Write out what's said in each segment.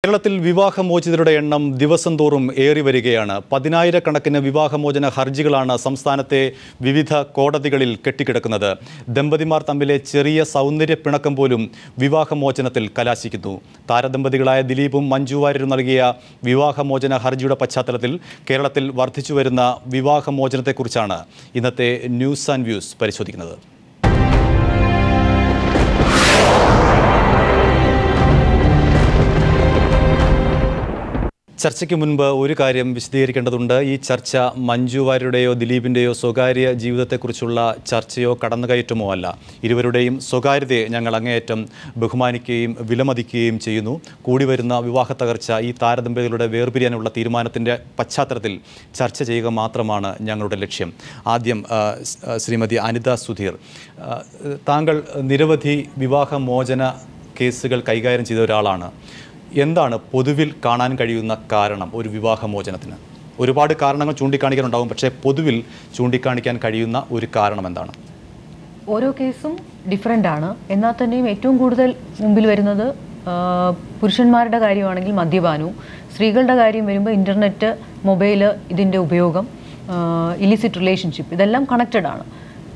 കേരളത്തിൽ വിവാഹമോചിതരുടെ എണ്ണം ദിവസം തോറും ഏറി വരികയാണ്. പതിനായിരക്കണക്കിന് വിവാഹമോചന ഹർജികളാണ് സംസ്ഥാനത്തെ വിവിധ കോടതികളിൽ കെട്ടിക്കിടക്കുന്നത്. ദമ്പതിമാർ തമ്മിലെ ചെറിയ സൗന്ദര്യ പിണക്കം പോലും വിവാഹമോചനത്തിൽ കലാശിക്കുന്നു. താരദമ്പതികളായ ദിലീപും മഞ്ജു വാര്യരും നൽകിയ വിവാഹമോചന ഹർജിയുടെ പശ്ചാത്തലത്തിൽ കേരളത്തിൽ വർദ്ധിച്ചുവരുന്ന വിവാഹമോചനത്തെക്കുറിച്ചാണ് ഇന്നത്തെ ന്യൂസ് ആൻഡ് വ്യൂസ് പരിശോധിക്കുന്നത്. ചർച്ചയ്ക്ക് മുൻപ് ഒരു കാര്യം വിശദീകരിക്കേണ്ടതുണ്ട്. ഈ ചർച്ച മഞ്ജു വാര്യരുടെയോ ദിലീപിൻ്റെയോ സ്വകാര്യ ജീവിതത്തെക്കുറിച്ചുള്ള ചർച്ചയോ കടന്നുകയറ്റമോ അല്ല. ഇരുവരുടെയും സ്വകാര്യതയെ ഞങ്ങൾ അങ്ങേയറ്റം ബഹുമാനിക്കുകയും വിലമതിക്കുകയും ചെയ്യുന്നു. കൂടി വരുന്ന വിവാഹ തകർച്ച ഈ താരദമ്പതികളുടെ വേർപിരിയാനുള്ള തീരുമാനത്തിൻ്റെ പശ്ചാത്തലത്തിൽ ചർച്ച ചെയ്യുക മാത്രമാണ് ഞങ്ങളുടെ ലക്ഷ്യം. ആദ്യം ശ്രീമതി അനിത സുധീർ, താങ്കൾ നിരവധി വിവാഹമോചന കേസുകൾ കൈകാര്യം ചെയ്ത ഒരാളാണ്. എന്താണ് പൊതുവിൽ കാണാൻ കഴിയുന്ന കാരണം ഒരു വിവാഹമോചനത്തിന്? ഒരുപാട് കാരണങ്ങൾ ചൂണ്ടിക്കാണിക്കാനുണ്ടാകും, പക്ഷേ പൊതുവിൽ ചൂണ്ടിക്കാണിക്കാൻ കഴിയുന്ന ഒരു കാരണം എന്താണ്? ഓരോ കേസും ഡിഫറൻ്റ് ആണ്. എന്നാൽ തന്നെയും ഏറ്റവും കൂടുതൽ മുമ്പിൽ വരുന്നത് പുരുഷന്മാരുടെ കാര്യമാണെങ്കിൽ മദ്യപാനവും, സ്ത്രീകളുടെ കാര്യം വരുമ്പോൾ ഇൻ്റർനെറ്റ്, മൊബൈല്, ഇതിൻ്റെ ഉപയോഗം, ഇലിസിറ്റ് റിലേഷൻഷിപ്പ്, ഇതെല്ലാം കണക്റ്റഡ് ആണ്.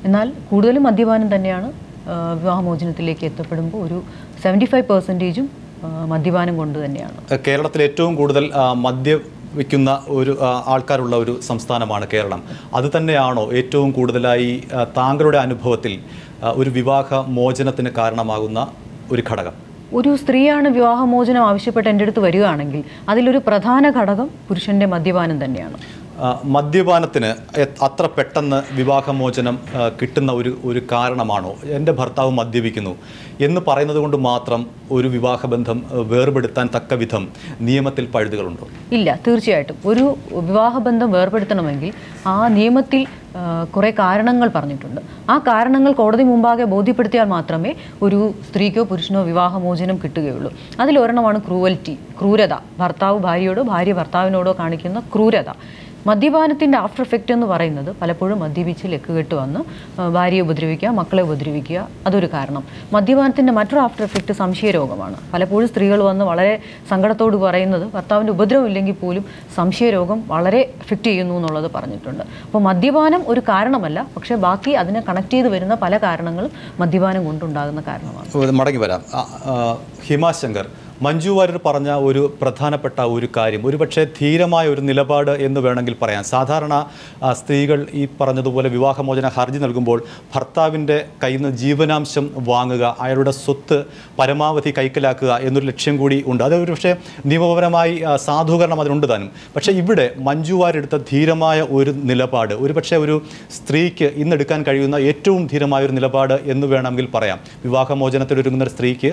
എന്നാൽ കൂടുതലും മദ്യപാനം തന്നെയാണ് വിവാഹമോചനത്തിലേക്ക് എത്തപ്പെടുമ്പോൾ ഒരു 75% മദ്യപാനം കൊണ്ട് തന്നെയാണ്. കേരളത്തിൽ ഏറ്റവും കൂടുതൽ മദ്യപിക്കുന്ന ഒരു ആൾക്കാരുള്ള ഒരു സംസ്ഥാനമാണ് കേരളം. അത് തന്നെയാണോ ഏറ്റവും കൂടുതലായി താങ്കളുടെ അനുഭവത്തിൽ ഒരു വിവാഹമോചനത്തിന് കാരണമാകുന്ന ഒരു ഘടകം? ഒരു സ്ത്രീയാണ് വിവാഹമോചനം ആവശ്യപ്പെട്ട് എൻ്റെ അടുത്ത് വരികയാണെങ്കിൽ അതിലൊരു പ്രധാന ഘടകം പുരുഷൻ്റെ മദ്യപാനം തന്നെയാണ്. മദ്യപാനത്തിന് അത്ര പെട്ടെന്ന് വിവാഹമോചനം കിട്ടുന്ന ഒരു കാരണമാണോ? എൻ്റെ ഭർത്താവ് മദ്യപിക്കുന്നു എന്ന് പറയുന്നത് കൊണ്ട് മാത്രം ഒരു വിവാഹബന്ധം വേർപെടുത്താൻ തക്ക വിധം നിയമത്തിൽ പഴുതുകളുണ്ടോ? ഇല്ല, തീർച്ചയായിട്ടും. ഒരു വിവാഹബന്ധം വേർപെടുത്തണമെങ്കിൽ ആ നിയമത്തിൽ കുറേ കാരണങ്ങൾ പറഞ്ഞിട്ടുണ്ട്. ആ കാരണങ്ങൾ കോടതി മുമ്പാകെ ബോധ്യപ്പെടുത്തിയാൽ മാത്രമേ ഒരു സ്ത്രീക്കോ പുരുഷനോ വിവാഹമോചനം കിട്ടുകയുള്ളൂ. അതിലൊരെണ്ണമാണ് ക്രൂരത. ഭർത്താവ് ഭാര്യയോടോ ഭാര്യ ഭർത്താവിനോടോ കാണിക്കുന്ന ക്രൂരത. മദ്യപാനത്തിൻ്റെ ആഫ്റ്റർ എഫക്റ്റ് എന്ന് പറയുന്നത് പലപ്പോഴും മദ്യപിച്ച് ലക്കുകെട്ട് വന്ന് ഭാര്യയെ ഉപദ്രവിക്കുക, മക്കളെ ഉപദ്രവിക്കുക, അതൊരു കാരണം. മദ്യപാനത്തിൻ്റെ മറ്റൊരു ആഫ്റ്റർ എഫക്റ്റ് സംശയരോഗമാണ്. പലപ്പോഴും സ്ത്രീകൾ വന്ന് വളരെ സങ്കടത്തോട് പറയുന്നത് ഭർത്താവിൻ്റെ ഉപദ്രവം ഇല്ലെങ്കിൽ പോലും സംശയരോഗം വളരെ എഫക്റ്റ് ചെയ്യുന്നു എന്നുള്ളത് പറഞ്ഞിട്ടുണ്ട്. അപ്പോൾ മദ്യപാനം ഒരു കാരണമല്ല, പക്ഷേ ബാക്കി അതിനെ കണക്ട് ചെയ്ത് വരുന്ന പല കാരണങ്ങളും മദ്യപാനം കൊണ്ടുണ്ടാകുന്ന കാരണമാണ്. മടങ്ങി വരാം. ഹിമാശങ്കർ, മഞ്ജു വാര്യർ പറഞ്ഞ ഒരു പ്രധാനപ്പെട്ട ഒരു കാര്യം, ഒരുപക്ഷെ ധീരമായ ഒരു നിലപാട് എന്ന് വേണമെങ്കിൽ പറയാം. സാധാരണ സ്ത്രീകൾ ഈ പറഞ്ഞതുപോലെ വിവാഹമോചന ഹർജി നൽകുമ്പോൾ ഭർത്താവിൻ്റെ കയ്യിൽ നിന്ന് ജീവനാംശം വാങ്ങുക, അയാളുടെ സ്വത്ത് പരമാവധി കൈക്കലാക്കുക എന്നൊരു ലക്ഷ്യം കൂടി ഉണ്ട്. അത് ഒരുപക്ഷെ നിയമപരമായി സാധൂകരണം അതിനുണ്ട് താനും. പക്ഷേ ഇവിടെ മഞ്ജു വാര്യർ എടുത്ത ധീരമായ ഒരു നിലപാട് ഒരുപക്ഷെ ഒരു സ്ത്രീക്ക് ഇന്നെടുക്കാൻ കഴിയുന്ന ഏറ്റവും ധീരമായൊരു നിലപാട് എന്ന് വേണമെങ്കിൽ പറയാം. വിവാഹമോചനത്തിൽ ഒരുങ്ങുന്ന ഒരു സ്ത്രീക്ക്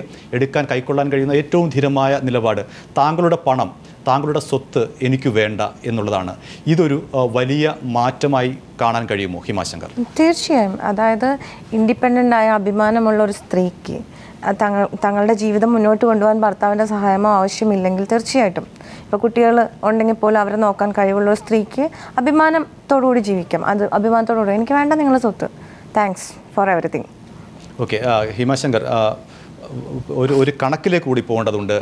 കൈക്കൊള്ളാൻ കഴിയുന്ന ഏറ്റവും ധീരമായ നിലപാട്, താങ്കളുടെ പണം, താങ്കളുടെ സ്വത്ത് എനിക്ക് വേണ്ട എന്നുള്ളതാണ്. ഇതൊരു വലിയ മാറ്റമായി കാണാൻ കഴിയുമോ ഹിമാശങ്കർ? തീർച്ചയായും. അതായത് ഇൻഡിപെൻഡൻ്റ് ആയ അഭിമാനമുള്ള ഒരു സ്ത്രീക്ക് തങ്ങളുടെ ജീവിതം മുന്നോട്ട് കൊണ്ടുപോകാൻ ഭർത്താവിൻ്റെ സഹായമോ ആവശ്യമില്ലെങ്കിൽ തീർച്ചയായിട്ടും, ഇപ്പോൾ കുട്ടികൾ ഉണ്ടെങ്കിൽ പോലും അവരെ നോക്കാൻ കഴിവുള്ള ഒരു സ്ത്രീക്ക് അഭിമാനത്തോടുകൂടി ജീവിക്കാം. അത് അഭിമാനത്തോടുകൂടി എനിക്ക് വേണ്ട നിങ്ങളുടെ സ്വത്ത്, thanks for everything. Okay, Hima Shankar, ഒരു കണക്കിലേക്ക് കൂടി പോകേണ്ടതുണ്ട്.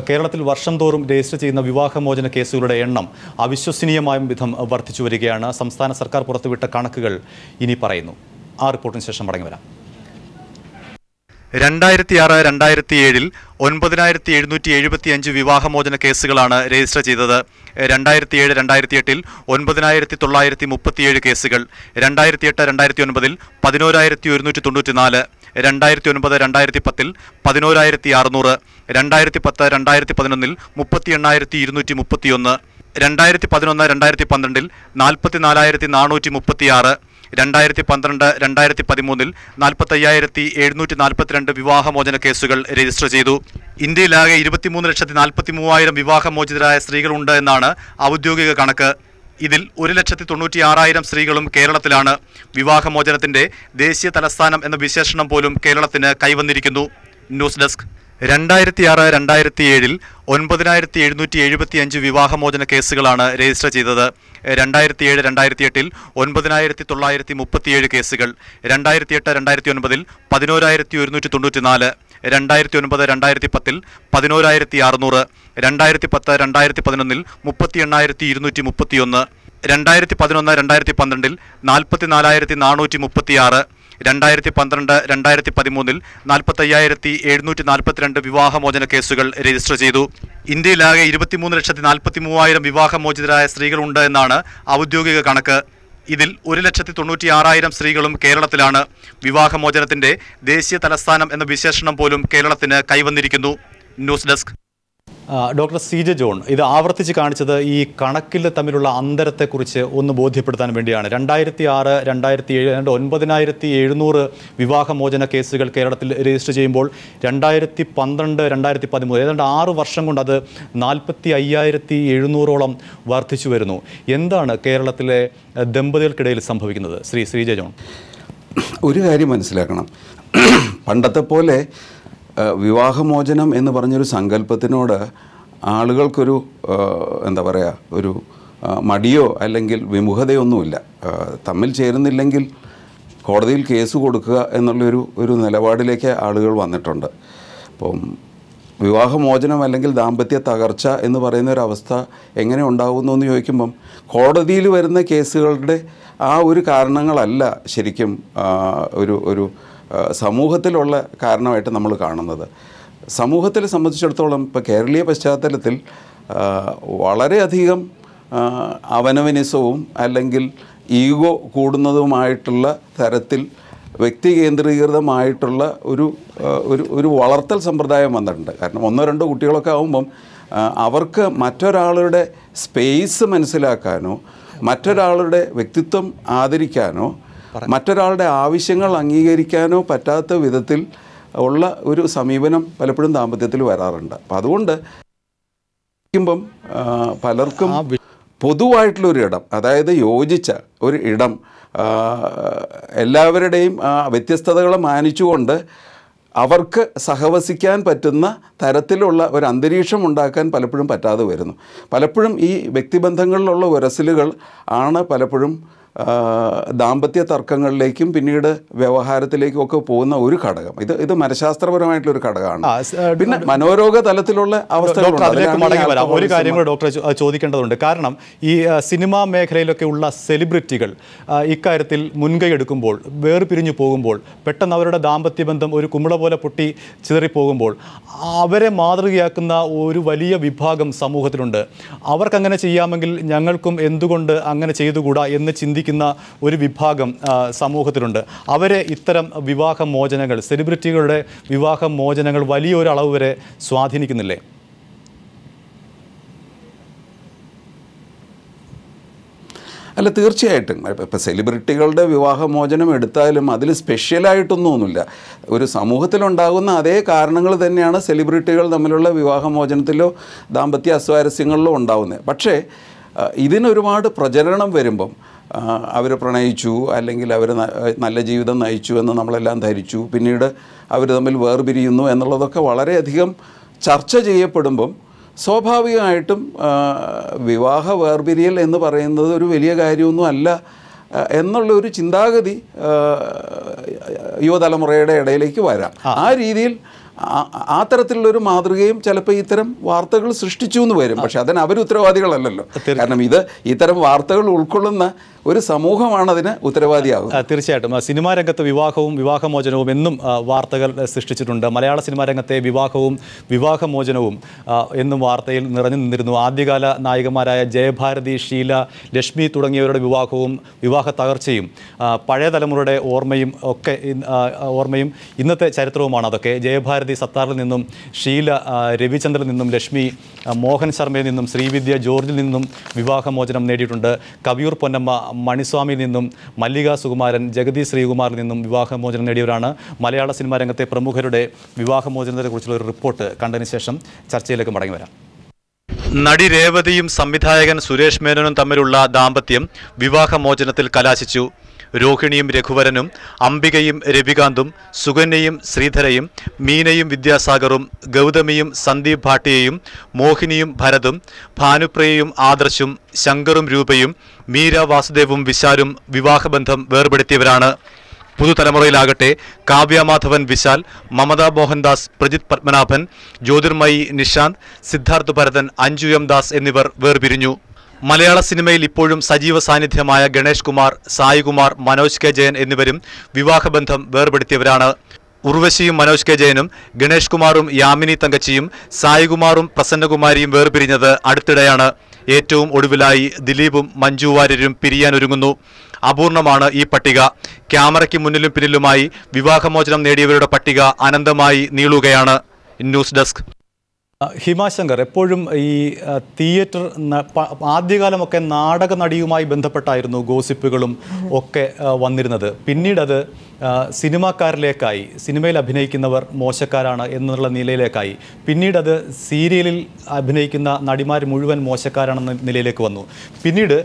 കേരളത്തിൽ വർഷം തോറും രജിസ്റ്റർ ചെയ്യുന്ന വിവാഹമോചന കേസുകളുടെ എണ്ണം അവിശ്വസനീയമായ വിധം വർദ്ധിച്ചു വരികയാണ്. സംസ്ഥാന സർക്കാർ പുറത്തുവിട്ട കണക്കുകൾ ഇനി പറയുന്നു. ആ റിപ്പോർട്ടിന് ശേഷം മടങ്ങി വരാം. 2006-2007 9775 വിവാഹമോചന കേസുകളാണ് രജിസ്റ്റർ ചെയ്തത്. 2007-2008 9937 കേസുകൾ, 2008-2009 11194, 2009-2010 11600, 2010-2011 38231, 2011-2012 44436, 2012-2013 45742 വിവാഹമോചന കേസുകൾ രജിസ്റ്റർ ചെയ്തു. ഇന്ത്യയിലാകെ 23,43,000 വിവാഹമോചിതരായ സ്ത്രീകളുണ്ട് എന്നാണ് ഔദ്യോഗിക കണക്ക്. ഇതിൽ 1,96,000 സ്ത്രീകളും കേരളത്തിലാണ്. വിവാഹമോചനത്തിന്റെ ദേശീയ തലസ്ഥാനം എന്ന വിശേഷണം പോലും കേരളത്തിന് കൈവന്നിരിക്കുന്നു. News desk. 2006-2007 9775 വിവാഹമോചന കേസുകളാണ് രജിസ്റ്റർ ചെയ്തത്. 2007-2008 9937 കേസുകൾ, 2008-2009 11194, 2009 2010 11,600, 2010 2011 38,231, 2011 2012 44,436, 2012 2013 45,742 വിവാഹമോചന കേസുകൾ രജിസ്റ്റർ ചെയ്തു. ഇന്ത്യയിലാകെ 23,43,000 വിവാഹമോചിതരായ സ്ത്രീകളുണ്ട് എന്നാണ് ഔദ്യോഗിക കണക്ക്. ഇതിൽ 1,96,000 സ്ത്രീകളും കേരളത്തിലാണ്. വിവാഹമോചനത്തിന്റെ ദേശീയ തലസ്ഥാനം എന്ന വിശേഷണം പോലും കേരളത്തിന് കൈവന്നിരിക്കുന്നു. News desk. Doctor CJ John, ഇത് ആവർത്തിച്ച് കാണിച്ചത് ഈ കണക്കിൽ തമ്മിലുള്ള അന്തരത്തെക്കുറിച്ച് ഒന്ന് ബോധ്യപ്പെടുത്താൻ വേണ്ടിയാണ്. 2006 2007 9,700 വിവാഹമോചന കേസുകൾ കേരളത്തിൽ രജിസ്റ്റർ ചെയ്യുമ്പോൾ 2012 2013 ഏതാണ്ട് 6 വർഷം കൊണ്ട് അത് 45,700ഓളം വർദ്ധിച്ചു വരുന്നു. എന്താണ് കേരളത്തിലെ ദമ്പതികൾക്കിടയിൽ സംഭവിക്കുന്നത്? Shri CJ John. ഒരു കാര്യം മനസ്സിലാക്കണം, പണ്ടത്തെ പോലെ വിവാഹമോചനം എന്ന് പറഞ്ഞൊരു സങ്കല്പത്തിനോട് ആളുകൾക്കൊരു എന്താ പറയുക, ഒരു മടിയോ അല്ലെങ്കിൽ വിമുഖതയൊന്നുമില്ല. തമ്മിൽ ചേരുന്നില്ലെങ്കിൽ കോടതിയിൽ കേസ് കൊടുക്കുക എന്നുള്ളൊരു നിലപാടിലേക്ക് ആളുകൾ വന്നിട്ടുണ്ട്. അപ്പം വിവാഹമോചനം അല്ലെങ്കിൽ ദാമ്പത്യ തകർച്ച എന്ന് പറയുന്നൊരവസ്ഥ എങ്ങനെ ഉണ്ടാകുന്നു എന്ന് ചോദിക്കുമ്പം കോടതിയിൽ വരുന്ന കേസുകളുടെ ആ ഒരു കാരണങ്ങളല്ല ശരിക്കും ഒരു സമൂഹത്തിലുള്ള കാരണമായിട്ട് നമ്മൾ കാണുന്നത്. സമൂഹത്തെ സംബന്ധിച്ചിടത്തോളം ഇപ്പോൾ കേരളീയ പശ്ചാത്തലത്തിൽ വളരെയധികം അവനവനിസവും അല്ലെങ്കിൽ ഈഗോ കൂടുന്നതുമായിട്ടുള്ള തരത്തിൽ വ്യക്തി കേന്ദ്രീകൃതമായിട്ടുള്ള ഒരു വളർത്തൽ സമ്പ്രദായം വന്നിട്ടുണ്ട്. കാരണം 1-2 കുട്ടികളൊക്കെ ആകുമ്പം അവർക്ക് മറ്റൊരാളുടെ സ്പേസ് മനസ്സിലാക്കാനോ മറ്റൊരാളുടെ വ്യക്തിത്വം ആദരിക്കാനോ മറ്റൊരാളുടെ ആവശ്യങ്ങൾ അംഗീകരിക്കാനോ പറ്റാത്ത വിധത്തിൽ ഉള്ള ഒരു സമീപനം പലപ്പോഴും ദാമ്പത്യത്തിൽ വരാറുണ്ട്. അപ്പം അതുകൊണ്ട് പലർക്കും പൊതുവായിട്ടുള്ളൊരു ഇടം, അതായത് യോജിച്ച ഒരു ഇടം, എല്ലാവരുടെയും വ്യത്യസ്തതകളെ മാനിച്ചുകൊണ്ട് അവർക്ക് സഹവസിക്കാൻ പറ്റുന്ന തരത്തിലുള്ള ഒരു അന്തരീക്ഷം ഉണ്ടാക്കാൻ പലപ്പോഴും പറ്റാതെ വരുന്നു. പലപ്പോഴും ഈ വ്യക്തിബന്ധങ്ങളിലുള്ള ഉരസലുകൾ ആണ് പലപ്പോഴും ദാമ്പത്യ തർക്കങ്ങളിലേക്കും പിന്നീട് വ്യവഹാരത്തിലേക്കും ഒക്കെ പോകുന്ന ഒരു ഘടകം. ഇത് മനഃശാസ്ത്രപരമായിട്ടുള്ള ഒരു ഘടകമാണ്. പിന്നെ മനോരോഗ തലത്തിലുള്ള അവസ്ഥകൾ. ഒരു കാര്യം കൂടെ ഡോക്ടർ ചോദിക്കേണ്ടതുണ്ട്. കാരണം ഈ സിനിമാ മേഖലയിലൊക്കെ ഉള്ള സെലിബ്രിറ്റികൾ ഇക്കാര്യത്തിൽ മുൻകൈ എടുക്കുമ്പോൾ, വേർപിരിഞ്ഞു പോകുമ്പോൾ, പെട്ടെന്ന് അവരുടെ ദാമ്പത്യ ബന്ധം ഒരു കുമിള പോലെ പൊട്ടി ചിതറിപ്പോകുമ്പോൾ അവരെ മാതൃകയാക്കുന്ന ഒരു വലിയ വിഭാഗം സമൂഹത്തിലുണ്ട്. അവർക്കങ്ങനെ ചെയ്യാമെങ്കിൽ ഞങ്ങൾക്കും എന്തുകൊണ്ട് അങ്ങനെ ചെയ്തുകൂടാ എന്ന് ചിന്തിക്കുന്ന ഒരു വിഭാഗം സമൂഹത്തിലുണ്ട്. അവരെ ഇത്തരം വിവാഹമോചനങ്ങൾ, സെലിബ്രിറ്റികളുടെ വിവാഹമോചനങ്ങൾ വലിയൊരു അളവ് വരെ സ്വാധീനിക്കുന്നില്ലേ? അല്ല, തീർച്ചയായിട്ടും. ഇപ്പോൾ സെലിബ്രിറ്റികളുടെ വിവാഹമോചനം എടുത്താലും അതിൽ സ്പെഷ്യലായിട്ടൊന്നുമില്ല. ഒരു സമൂഹത്തിലുണ്ടാകുന്ന അതേ കാരണങ്ങൾ തന്നെയാണ് സെലിബ്രിറ്റികൾ തമ്മിലുള്ള വിവാഹമോചനത്തിലോ ദാമ്പത്യ അസ്വാരസ്യങ്ങളിലോ ഉണ്ടാകുന്നത്. പക്ഷേ ഇതിനൊരുപാട് പ്രചരണം വരുമ്പം അവർ പ്രണയിച്ചു അല്ലെങ്കിൽ അവർ നല്ല ജീവിതം നയിച്ചു എന്ന് നമ്മളെല്ലാം ധരിച്ചു, പിന്നീട് അവർ തമ്മിൽ വേർപിരിയുന്നു എന്നുള്ളതൊക്കെ വളരെയധികം ചർച്ച ചെയ്യപ്പെടുമ്പം സ്വാഭാവികമായിട്ടും വിവാഹ വേർപിരിയൽ എന്ന് പറയുന്നത് ഒരു വലിയ കാര്യമൊന്നും അല്ല എന്നുള്ളൊരു ചിന്താഗതി യുവതലമുറയുടെ ഇടയിലേക്ക് വരാം. ആ രീതിയിൽ ആ തരത്തിലുള്ളൊരു മാതൃകയും ചിലപ്പോൾ ഇത്തരം വാർത്തകൾ സൃഷ്ടിച്ചു എന്ന് വരും. പക്ഷെ അതിന് അവർ ഉത്തരവാദികളല്ലല്ലോ. കാരണം ഇത്തരം വാർത്തകൾ ഉൾക്കൊള്ളുന്ന ഒരു സമൂഹമാണ് അതിന് ഉത്തരവാദിയാകുന്നത്. തീർച്ചയായിട്ടും. സിനിമാ രംഗത്ത് വിവാഹവും വിവാഹമോചനവും എന്നും വാർത്തകൾ സൃഷ്ടിച്ചിട്ടുണ്ട്. മലയാള സിനിമാ രംഗത്തെ വിവാഹവും വിവാഹമോചനവും എന്നും വാർത്തയിൽ നിറഞ്ഞു നിന്നിരുന്നു. ആദ്യകാല നായികമാരായ ജയഭാരതി, ഷീല, ലക്ഷ്മി തുടങ്ങിയവരുടെ വിവാഹവും വിവാഹ തകർച്ചയും പഴയ തലമുറയുടെ ഓർമ്മയും ഇന്നത്തെ ചരിത്രവുമാണ് അതൊക്കെ. ജയഭാരതി സത്താറിൽ നിന്നും, ഷീല രവിചന്ദ്രനിൽ നിന്നും, ലക്ഷ്മി മോഹൻ ശർമ്മയിൽ നിന്നും, ശ്രീവിദ്യ ജോർജിൽ നിന്നും വിവാഹമോചനം നേടിയിട്ടുണ്ട്. കവിയൂർ പൊന്നമ്മ മണിസ്വാമിയിൽ നിന്നും, മല്ലിക സുകുമാരൻ, ജഗതി ശ്രീകുമാറിൽ നിന്നും വിവാഹമോചനം നേടിയവരാണ്. മലയാള സിനിമാ രംഗത്തെ പ്രമുഖരുടെ വിവാഹമോചനത്തെക്കുറിച്ചുള്ള ഒരു റിപ്പോർട്ട് കണ്ടതിന് ശേഷം ചർച്ചയിലേക്ക് മടങ്ങി വരാം. നടി രേവതിയും സംവിധായകൻ സുരേഷ് മേനോനും തമ്മിലുള്ള ദാമ്പത്യം വിവാഹമോചനത്തിൽ കലാശിച്ചു. രോഹിണിയും രഘുവരനും, അംബികയും രവികാന്തും, സുകന്യയും ശ്രീധരയും, മീനയും വിദ്യാസാഗറും, ഗൗതമിയും സന്ദീപ് ഭാട്ടിയയും, മോഹിനിയും ഭരതും, ഭാനുപ്രിയയും ആദർശും, ശങ്കറും രൂപയും, മീര വാസുദേവും വിശാലും വിവാഹബന്ധം വേർപെടുത്തിയവരാണ്. പുതുതലമുറയിലാകട്ടെ കാവ്യ മാധവൻ വിശാൽ, മമത മോഹൻദാസ്, പ്രജിത് പത്മനാഭൻ, ജ്യോതിർമയി നിഷാന്ത്, സിദ്ധാർത്ഥ് ഭരതൻ, അഞ്ജു എം ദാസ് എന്നിവർ വേർപിരിഞ്ഞു. മലയാള സിനിമയിൽ ഇപ്പോഴും സജീവ സാന്നിധ്യമായ ഗണേഷ് കുമാർ, സായികുമാർ, മനോജ് കെ ജയൻ എന്നിവരും വിവാഹബന്ധം വേർപെടുത്തിയവരാണ്. ഉർവശിയും മനോജ് കെ ജയനും, ഗണേഷ് കുമാറും യാമിനി തങ്കച്ചിയും, സായികുമാറും പ്രസന്നകുമാരിയും വേർപിരിഞ്ഞത് അടുത്തിടെയാണ്. ഏറ്റവും ഒടുവിലായി ദിലീപും മഞ്ജു വാര്യരും പിരിയാനൊരുങ്ങുന്നു. അപൂർണമാണ് ഈ പട്ടിക. ക്യാമറയ്ക്ക് മുന്നിലും പിന്നിലുമായി വിവാഹമോചനം നേടിയവരുടെ പട്ടിക അനന്തമായി നീളുകയാണ്. News desk. ഹിമാശങ്കർ, എപ്പോഴും ഈ തിയേറ്റർ ആദ്യകാലമൊക്കെ നാടക നടിയുമായി ബന്ധപ്പെട്ടായിരുന്നു ഗോസിപ്പുകളും ഒക്കെ വന്നിരുന്നത്. പിന്നീടത് സിനിമാക്കാരിലേക്കായി, സിനിമയിൽ അഭിനയിക്കുന്നവർ മോശക്കാരാണ് എന്നുള്ള നിലയിലേക്കായി. പിന്നീടത് സീരിയലിൽ അഭിനയിക്കുന്ന നടിമാർ മുഴുവൻ മോശക്കാരാണെന്ന നിലയിലേക്ക് വന്നു. പിന്നീട്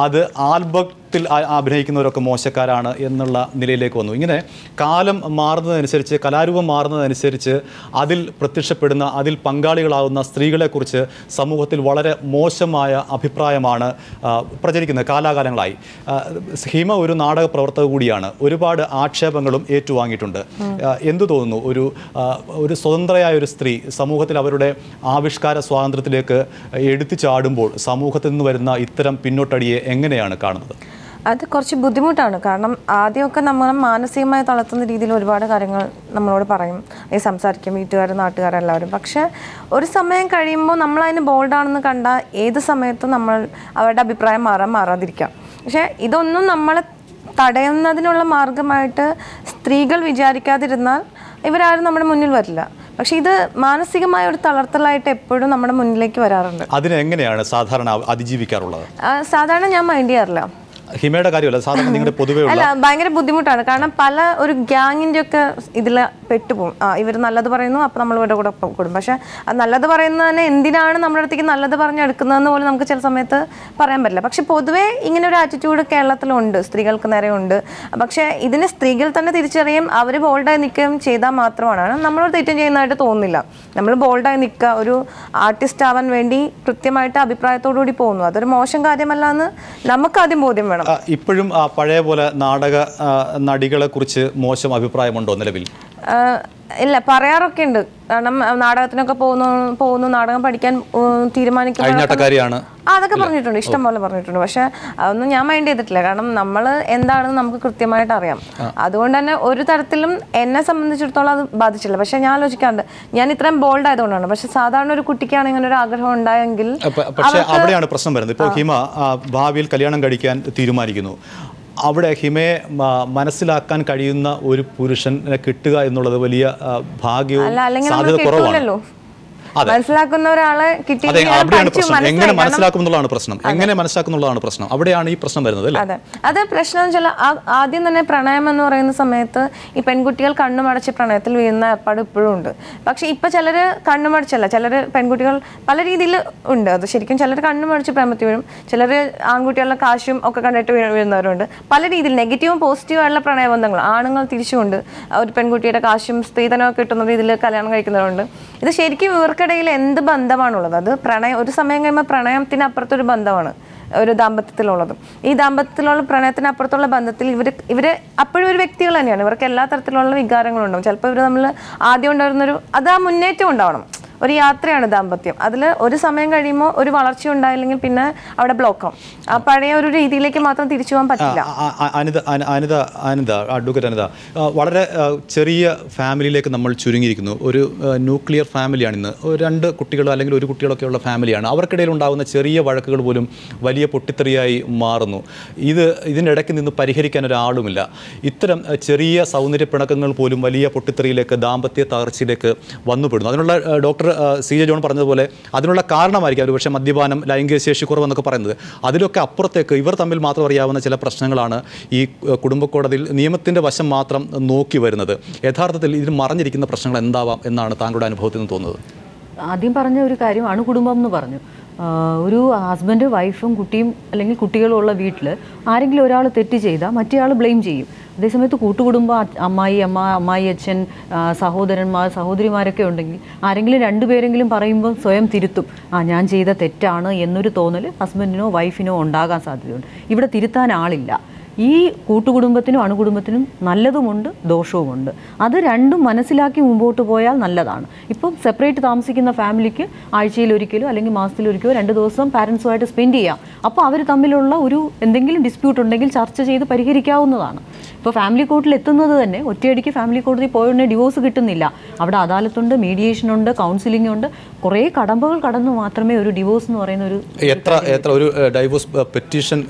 അത് ആൽബത്തിൽ അഭിനയിക്കുന്നവരൊക്കെ മോശക്കാരാണ് എന്നുള്ള നിലയിലേക്ക് വന്നു. ഇങ്ങനെ കാലം മാറുന്നതനുസരിച്ച്, കലാരൂപം മാറുന്നതനുസരിച്ച് അതിൽ പ്രത്യക്ഷപ്പെടുന്ന, അതിൽ പങ്കാളികളാവുന്ന സ്ത്രീകളെക്കുറിച്ച് സമൂഹത്തിൽ വളരെ മോശമായ അഭിപ്രായമാണ് പ്രചരിക്കുന്നത് കാലാകാലങ്ങളായി. ഹിമ ഒരു നാടക പ്രവർത്തക കൂടിയാണ്. ഒരുപാട് ആക്ഷേപങ്ങളും ഏറ്റുവാങ്ങിയിട്ടുണ്ട്. എന്തു തോന്നുന്നു, ഒരു സ്വതന്ത്രയായ ഒരു സ്ത്രീ സമൂഹത്തിൽ അവരുടെ ആവിഷ്കാര സ്വാതന്ത്ര്യത്തിലേക്ക് എടുത്തു ചാടുമ്പോൾ സമൂഹത്തിൽ നിന്ന് വരുന്ന ഇത്തരം പിന്നോട്ടടിയെ എങ്ങനെയാണ് കാണുന്നത്? അത് കുറച്ച് ബുദ്ധിമുട്ടാണ്. കാരണം ആദ്യമൊക്കെ നമ്മൾ മാനസികമായി തളർത്തുന്ന രീതിയിൽ ഒരുപാട് കാര്യങ്ങൾ നമ്മളോട് പറയും, സംസാരിക്കും, വീട്ടുകാർ, നാട്ടുകാരെല്ലാവരും. പക്ഷേ ഒരു സമയം കഴിയുമ്പോൾ നമ്മളതിന് ബോൾഡാണെന്ന് കണ്ടാൽ ഏത് സമയത്തും നമ്മൾ അവരുടെ അഭിപ്രായം മാറാതിരിക്കാം. പക്ഷേ ഇതൊന്നും നമ്മളെ തടയുന്നതിനുള്ള മാർഗമായിട്ട് സ്ത്രീകൾ വിചാരിക്കാതിരുന്നാൽ ഇവരാരും നമ്മുടെ മുന്നിൽ വരില്ല. പക്ഷെ ഇത് മാനസികമായ ഒരു തളർത്തലായിട്ട് എപ്പോഴും നമ്മുടെ മുന്നിലേക്ക് വരാറുണ്ട്. അതിനെങ്ങനെയാണ് സാധാരണ അതിജീവിക്കാറുള്ളത്? സാധാരണ ഞാൻ മൈൻഡ് ചെയ്യാറില്ല. ഹിമയുടെ കാര്യമല്ല, സാധാരണ നിങ്ങളുടെ പൊതുവേ അല്ല, ഭയങ്കര ബുദ്ധിമുട്ടാണ്. കാരണം പല ഒരു ഗ്യാങ്ങിൻ്റെ ഒക്കെ ഇതിൽ പെട്ടുപോകും. ഇവർ നല്ലത് പറയുന്നു, അപ്പോൾ നമ്മൾ ഇവരുടെ കൂടെ കൂടും. പക്ഷെ അത് നല്ലത് പറയുന്നതിന് എന്തിനാണ് നമ്മുടെ അടുത്തേക്ക് നല്ലത് പറഞ്ഞെടുക്കുന്നതെന്ന് പോലും നമുക്ക് ചില സമയത്ത് പറയാൻ പറ്റില്ല. പക്ഷെ പൊതുവേ ഇങ്ങനെ ഒരു ആറ്റിറ്റ്യൂഡ് കേരളത്തിലുണ്ട്, സ്ത്രീകൾക്ക് നേരെ ഉണ്ട്. പക്ഷേ ഇതിന് സ്ത്രീകൾ തന്നെ തിരിച്ചറിയും, അവർ ബോൾഡായി നിൽക്കുകയും ചെയ്താൽ മാത്രമാണ്. നമ്മളൊരു തെറ്റും ചെയ്യുന്നതായിട്ട് തോന്നുന്നില്ല. നമ്മൾ ബോൾഡായി നിൽക്കുക, ഒരു ആർട്ടിസ്റ്റ് ആവാൻ വേണ്ടി കൃത്യമായിട്ട് അഭിപ്രായത്തോടുകൂടി പോകുന്നു. അതൊരു മോശം കാര്യമല്ല എന്ന് നമുക്കാദ്യം ബോധ്യം വേണം. ഇപ്പോഴും പഴയ പോലെ നാടക നടികളെ കുറിച്ച് മോശം അഭിപ്രായമുണ്ടോ നിലവിൽ? ഇല്ല, പറയാറൊക്കെ ഉണ്ട്. കാരണം നാടകത്തിനൊക്കെ പോകുന്നു, നാടകം പഠിക്കാൻ തീരുമാനിക്കുന്നു, അതൊക്കെ പറഞ്ഞിട്ടുണ്ട്, ഇഷ്ടം പോലെ പറഞ്ഞിട്ടുണ്ട്. പക്ഷെ അതൊന്നും ഞാൻ മൈൻഡ് ചെയ്തിട്ടില്ല. കാരണം നമ്മൾ എന്താണെന്ന് നമുക്ക് കൃത്യമായിട്ട് അറിയാം. അതുകൊണ്ട് തന്നെ ഒരു തരത്തിലും എന്നെ സംബന്ധിച്ചിടത്തോളം അത് ബാധിച്ചില്ല. പക്ഷെ ഞാൻ ആലോചിക്കാറുണ്ട്, ഞാൻ ഇത്രയും ബോൾഡ് ആയതുകൊണ്ടാണ്. പക്ഷെ സാധാരണ ഒരു കുട്ടിക്കാണ് ഇങ്ങനെ ഒരു ആഗ്രഹം ഉണ്ടായെങ്കിൽ, പക്ഷേ അവിടെയാണ് പ്രശ്നം വരുന്നത്. ഇപ്പോൾ ഹിമ ഭാവിയിൽ കല്യാണം കഴിക്കാൻ തീരുമാനിക്കുന്നു. അവിടെ ഹിമയെ മനസ്സിലാക്കാൻ കഴിയുന്ന ഒരു പുരുഷനെ കിട്ടുക എന്നുള്ളത് വലിയ ഭാഗ്യവും സാധ്യത കുറവാണ്. മനസ്സിലാക്കുന്ന ഒരാളെ അവിടെയാണ് പ്രശ്നം. എങ്ങനെ മനസ്സിലാക്കുന്നുള്ളതാണ് പ്രശ്നം. എങ്ങനെ മനസ്സിലാക്കുന്നുള്ളതാണ് പ്രശ്നം. അവിടെയാണ് ഈ പ്രശ്നം വരുന്നത്. അതെ, അത് പ്രശ്നം വെച്ചാൽ ആദ്യം തന്നെ പ്രണയം എന്ന് പറയുന്ന സമയത്ത് ഈ പെൺകുട്ടികൾ കണ്ണുമടച്ച് പ്രണയത്തിൽ വീഴുന്ന ഏർപ്പാട് ഇപ്പോഴും ഉണ്ട്. പക്ഷെ ഇപ്പൊ ചിലര് കണ്ണുമടച്ചല്ല, ചിലര് പെൺകുട്ടികൾ പല രീതിയിൽ ഉണ്ട്. അത് ശരിക്കും ചിലർ കണ്ണുമടച്ച് പ്രേമത്തിൽ വീഴും, ചിലർ ആൺകുട്ടികളുടെ കാശും ഒക്കെ കണ്ടിട്ട് വീഴുന്നവരുണ്ട്. പല രീതിയിൽ നെഗറ്റീവും പോസിറ്റീവും ആയിട്ടുള്ള പ്രണയബന്ധങ്ങൾ ആണുങ്ങൾ തിരിച്ചുകൊണ്ട് ഒരു പെൺകുട്ടിയുടെ കാശും സ്ത്രീധനമൊക്കെ കിട്ടുന്ന രീതിയിൽ കല്യാണം കഴിക്കുന്നവരുണ്ട്. ഇത് ശരിക്കും ഇവർക്കിടയിൽ എന്ത് ബന്ധമാണുള്ളത്? അത് പ്രണയം, ഒരു സമയം കഴിയുമ്പോൾ പ്രണയത്തിനപ്പുറത്തൊരു ബന്ധമാണ് ഒരു ദാമ്പത്യത്തിലുള്ളത്. ഈ ദാമ്പത്യത്തിലുള്ള പ്രണയത്തിനപ്പുറത്തുള്ള ബന്ധത്തിൽ ഇവര് അപ്പോഴും ഒരു വ്യക്തികൾ തന്നെയാണ്. ഇവർക്ക് എല്ലാ തരത്തിലുള്ള വികാരങ്ങളുണ്ടാവും. ചിലപ്പോൾ ഇവർ നമ്മൾ ആദ്യം ഉണ്ടായിരുന്നൊരു അത് ആ മുന്നേറ്റം ഉണ്ടാവണം. ഒരു യാത്രയാണ് ദാമ്പത്യം. അതിൽ ഒരു സമയം കഴിയുമ്പോൾ ഒരു വളർച്ച ഉണ്ടായില്ലെങ്കിൽ പിന്നെ അവിടെ ബ്ലോക്കാവും. ആ പഴയ ഒരു രീതിയിലേക്ക് മാത്രം തിരിച്ചു പോകാൻ പറ്റില്ല. അഡ്വക്കേറ്റ് അനിത, വളരെ ചെറിയ ഫാമിലിയിലേക്ക് നമ്മൾ ചുരുങ്ങിയിരിക്കുന്നു. ഒരു ന്യൂക്ലിയർ ഫാമിലിയാണ് ഇന്ന്. 2 കുട്ടികളോ അല്ലെങ്കിൽ ഒരു കുട്ടികളൊക്കെ ഉള്ള ഫാമിലിയാണ്. അവർക്കിടയിൽ ഉണ്ടാകുന്ന ചെറിയ വഴക്കുകൾ പോലും വലിയ പൊട്ടിത്തെറിയായി മാറുന്നു. ഇതിൻ്റെ ഇടയ്ക്ക് നിന്ന് പരിഹരിക്കാൻ ഒരാളുമില്ല. ഇത്തരം ചെറിയ സൗന്ദര്യ പിണക്കങ്ങൾ പോലും വലിയ പൊട്ടിത്തെറിയിലേക്ക്, ദാമ്പത്യ തകർച്ചയിലേക്ക് വന്നുപെടുന്നു. അതിനുള്ള ഡോക്ടർ CJ ജോൺ പറഞ്ഞതുപോലെ അതിനുള്ള കാരണമായിരിക്കും ഒരു പക്ഷേ മദ്യപാനം, ലൈംഗിക ശേഷി കുറവെന്നൊക്കെ പറയുന്നത്. അതിലൊക്കെ അപ്പുറത്തേക്ക് ഇവർ തമ്മിൽ മാത്രം അറിയാവുന്ന ചില പ്രശ്നങ്ങളാണ് ഈ കുടുംബക്കോടതിയിൽ നിയമത്തിൻ്റെ വശം മാത്രം നോക്കി വരുന്നത്. യഥാർത്ഥത്തിൽ ഇതിൽ മറഞ്ഞിരിക്കുന്ന പ്രശ്നങ്ങൾ എന്താവാം എന്നാണ് താങ്കളുടെ അനുഭവത്തിൽ നിന്ന് തോന്നുന്നത്? ആദ്യം പറഞ്ഞ ഒരു കാര്യം അണുകുടുംബം എന്ന് പറഞ്ഞു. ഒരു ഹസ്ബൻഡ്, വൈഫും കുട്ടിയും അല്ലെങ്കിൽ കുട്ടികളും ഉള്ള വീട്ടിൽ ആരെങ്കിലും ഒരാൾ തെറ്റ് ചെയ്താൽ മറ്റേയാൾ ബ്ലെയിം ചെയ്യും. അതേസമയത്ത് കൂട്ടുകുടുംബം, അമ്മായി അച്ഛൻ, സഹോദരന്മാർ, സഹോദരിമാരൊക്കെ ഉണ്ടെങ്കിൽ ആരെങ്കിലും 2 പേരെങ്കിലും പറയുമ്പോൾ സ്വയം തിരുത്തും. ഞാൻ ചെയ്ത തെറ്റാണ് എന്നൊരു തോന്നൽ ഹസ്ബൻഡിനോ വൈഫിനോ ഉണ്ടാകാൻ സാധ്യതയുണ്ട്. ഇവിടെ തിരുത്താൻ ആളില്ല. ഈ കൂട്ടുകുടുംബത്തിനും അണുകുടുംബത്തിനും നല്ലതുമുണ്ട് ദോഷവുമുണ്ട്. അത് രണ്ടും മനസ്സിലാക്കി മുമ്പോട്ട് പോയാൽ നല്ലതാണ്. ഇപ്പം സെപ്പറേറ്റ് താമസിക്കുന്ന ഫാമിലിക്ക് ആഴ്ചയിലൊരിക്കലോ അല്ലെങ്കിൽ മാസത്തിലൊരിക്കലോ 2 ദിവസം പാരൻസുമായിട്ട് സ്പെൻഡ് ചെയ്യാം. അപ്പോൾ അവർ തമ്മിലുള്ള ഒരു എന്തെങ്കിലും ഡിസ്പ്യൂട്ട് ഉണ്ടെങ്കിൽ ചർച്ച ചെയ്ത് പരിഹരിക്കാവുന്നതാണ്. ഇപ്പോൾ ഫാമിലി കോർട്ടിൽ എത്തുന്നത് തന്നെ ഒറ്റയടിക്ക് ഫാമിലി കോടതി പോയതിനെ ഡിവോഴ്സ് കിട്ടുന്നില്ല. അവിടെ അദാലത്തുണ്ട്, മീഡിയേഷനുണ്ട്, കൗൺസിലിംഗ് ഉണ്ട്. കുറേ കടമ്പകൾ കടന്നു മാത്രമേ ഒരു ഡിവോഴ്സ് എന്ന് പറയുന്ന എത്ര ഒരു ഡൈവോഴ്സ് പെറ്റീഷൻ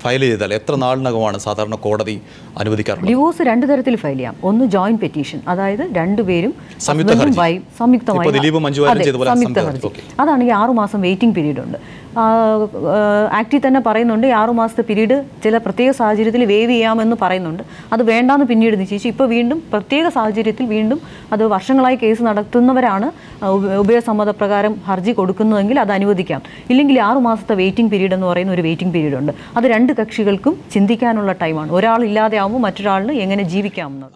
ഫയൽ ചെയ്താൽ എത്ര നാളിനകമാണ് സാധാരണ കോടതി അനുവദിക്കാറുള്ളത്? ഡിവോഴ്സ് 2 തരത്തിൽ ഫയൽ ചെയ്യാം. ഒന്ന് ജോയിന്റ് പെറ്റീഷൻ, അതായത് രണ്ടുപേരും സംയുക്തമായി അതാണെങ്കിൽ 6 മാസം വെയിറ്റിംഗ് പീരീഡ് ഉണ്ട്. ആക്ടിൽ തന്നെ പറയുന്നുണ്ട് 6 മാസത്തെ പീരീഡ് ചില പ്രത്യേക സാഹചര്യത്തിൽ വേവ് ചെയ്യാമെന്ന് പറയുന്നുണ്ട്. അത് വേണ്ടാന്ന് പിന്നീട് നിശ്ചയിച്ചു. ഇപ്പോൾ വീണ്ടും പ്രത്യേക സാഹചര്യത്തിൽ വീണ്ടും അത് വർഷങ്ങളായി കേസ് നടത്തുന്നവരാണ് ഉഭയസമ്മതപ്രകാരം ഹർജി കൊടുക്കുന്നതെങ്കിൽ അത് അനുവദിക്കാം. ഇല്ലെങ്കിൽ 6 മാസത്തെ വെയിറ്റിംഗ് പീരീഡ് എന്ന് പറയുന്ന ഒരു വെയിറ്റിംഗ് പീരീഡ് ഉണ്ട്. അത് 2 കക്ഷികൾക്കും ചിന്തിക്കാനുള്ള ടൈമാണ്. ഒരാൾ ഇല്ലാതെ ആകുമ്പോൾ മറ്റൊരാളിന് എങ്ങനെ ജീവിക്കാമെന്നത്.